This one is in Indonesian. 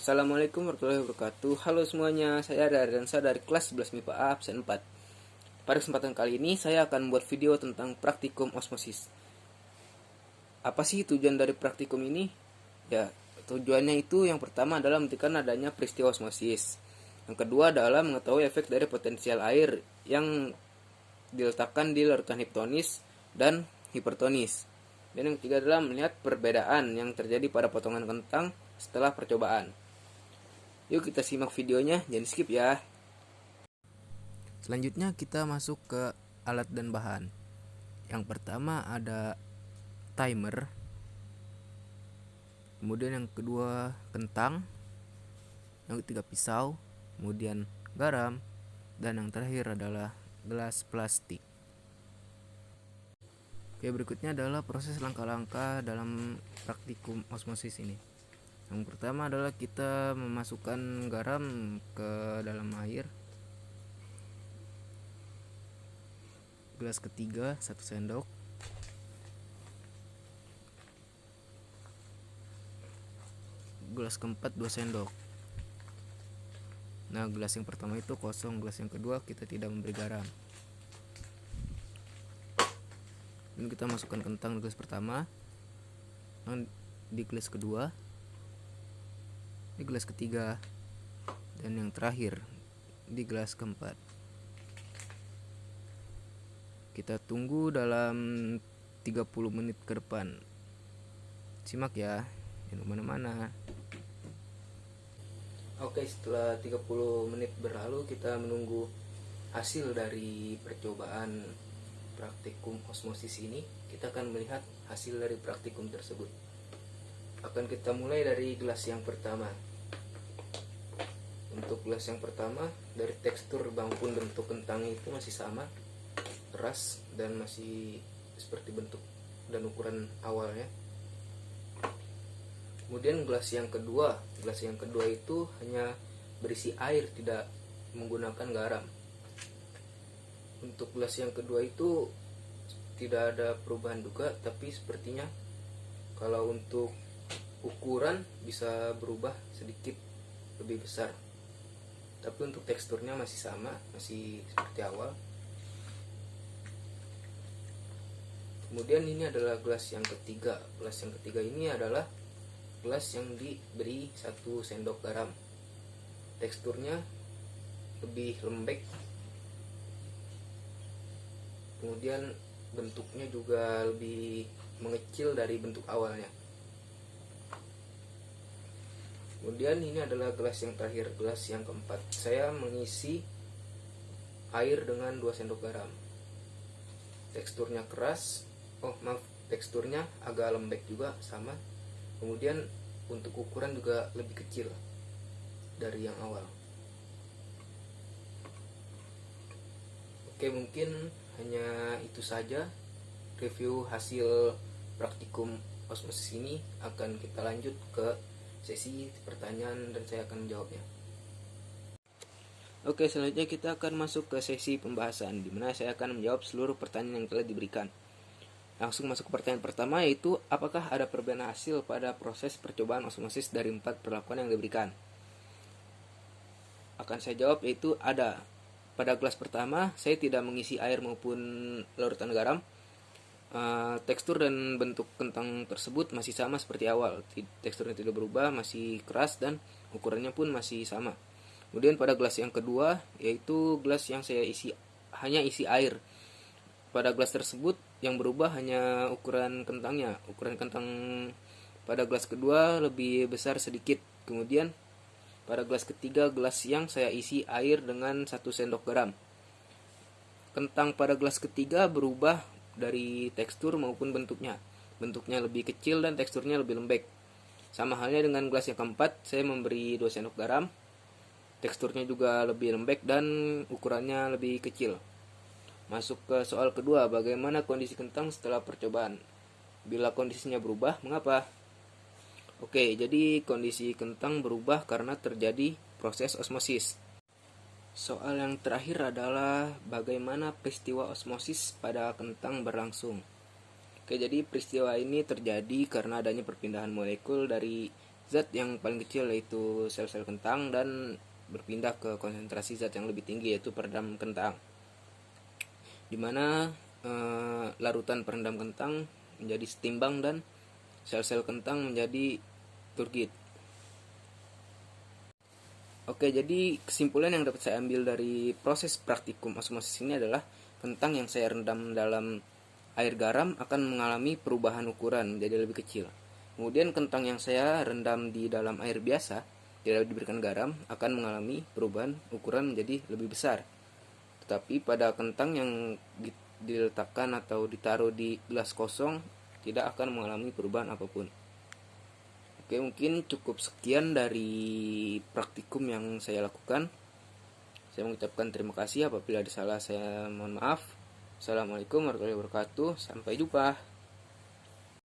Assalamualaikum warahmatullahi wabarakatuh. Halo semuanya, saya Daryansa dari kelas 11 MIPA A absen 4. Pada kesempatan kali ini saya akan membuat video tentang praktikum osmosis. Apa sih tujuan dari praktikum ini? Ya, tujuannya itu yang pertama adalah menentukan adanya peristiwa osmosis. Yang kedua adalah mengetahui efek dari potensial air yang diletakkan di larutan hipotonis dan hipertonis. Dan yang ketiga adalah melihat perbedaan yang terjadi pada potongan kentang setelah percobaan. Yuk kita simak videonya, jangan skip ya. Selanjutnya kita masuk ke alat dan bahan. Yang pertama ada timer. Kemudian yang kedua kentang. Yang ketiga pisau. Kemudian garam. Dan yang terakhir adalah gelas plastik. Oke, berikutnya adalah proses langkah-langkah dalam praktikum osmosis ini. Yang pertama adalah kita memasukkan garam ke dalam air. Gelas ketiga 1 sendok. Gelas keempat 2 sendok. Nah, gelas yang pertama itu kosong, gelas yang kedua kita tidak memberi garam. Dan kita masukkan kentang di gelas pertama, di gelas kedua, di gelas ketiga, dan yang terakhir di gelas keempat. Kita tunggu dalam 30 menit ke depan. Simak ya, jangan kemana-mana. Oke, setelah 30 menit berlalu kita menunggu hasil dari percobaan praktikum osmosis ini. Kita akan melihat hasil dari praktikum tersebut. Akan kita mulai dari gelas yang pertama. Untuk gelas yang pertama, dari tekstur maupun bentuk kentangnya itu masih sama, keras dan masih seperti bentuk dan ukuran awalnya. Kemudian gelas yang kedua itu hanya berisi air, tidak menggunakan garam. Untuk gelas yang kedua itu tidak ada perubahan juga, tapi sepertinya kalau untuk ukuran bisa berubah sedikit lebih besar. Tapi untuk teksturnya masih sama, masih seperti awal. Kemudian ini adalah gelas yang ketiga. Gelas yang ketiga ini adalah gelas yang diberi 1 sendok garam. Teksturnya lebih lembek. Kemudian bentuknya juga lebih mengecil dari bentuk awalnya. Kemudian ini adalah gelas yang terakhir, gelas yang keempat. Saya mengisi air dengan 2 sendok garam. Teksturnya keras. Teksturnya agak lembek juga, sama. Kemudian untuk ukuran juga lebih kecil dari yang awal. Oke, mungkin hanya itu saja review hasil praktikum osmosis ini. Akan kita lanjut ke sesi pertanyaan dan saya akan menjawabnya. Oke, selanjutnya kita akan masuk ke sesi pembahasan, di mana saya akan menjawab seluruh pertanyaan yang telah diberikan. Langsung masuk ke pertanyaan pertama, yaitu apakah ada perbedaan hasil pada proses percobaan osmosis dari 4 perlakuan yang diberikan? Akan saya jawab yaitu ada. Pada gelas pertama saya tidak mengisi air maupun larutan garam. Tekstur dan bentuk kentang tersebut masih sama seperti awal. Teksturnya tidak berubah, masih keras dan ukurannya pun masih sama. Kemudian pada gelas yang kedua, yaitu gelas yang saya hanya isi air. Pada gelas tersebut yang berubah hanya ukuran kentangnya. Ukuran kentang pada gelas kedua lebih besar sedikit. Kemudian pada gelas ketiga, gelas yang saya isi air dengan 1 sendok garam. Kentang pada gelas ketiga berubah dari tekstur maupun bentuknya. Bentuknya lebih kecil dan teksturnya lebih lembek. Sama halnya dengan gelas yang keempat, saya memberi 2 sendok garam. Teksturnya juga lebih lembek dan ukurannya lebih kecil. Masuk ke soal kedua, bagaimana kondisi kentang setelah percobaan? Bila kondisinya berubah, mengapa? Oke, jadi kondisi kentang berubah karena terjadi proses osmosis. Soal yang terakhir adalah bagaimana peristiwa osmosis pada kentang berlangsung. Oke, jadi peristiwa ini terjadi karena adanya perpindahan molekul dari zat yang paling kecil yaitu sel-sel kentang dan berpindah ke konsentrasi zat yang lebih tinggi yaitu peredam kentang, dimana larutan perendam kentang menjadi setimbang dan sel-sel kentang menjadi turgid. Oke, jadi kesimpulan yang dapat saya ambil dari proses praktikum osmosis ini adalah kentang yang saya rendam dalam air garam akan mengalami perubahan ukuran menjadi lebih kecil. Kemudian kentang yang saya rendam di dalam air biasa, tidak diberikan garam, akan mengalami perubahan ukuran menjadi lebih besar. Tetapi pada kentang yang diletakkan atau ditaruh di gelas kosong, tidak akan mengalami perubahan apapun. Oke, mungkin cukup sekian dari praktikum yang saya lakukan. Saya mengucapkan terima kasih, apabila ada salah saya mohon maaf. Assalamualaikum warahmatullahi wabarakatuh. Sampai jumpa.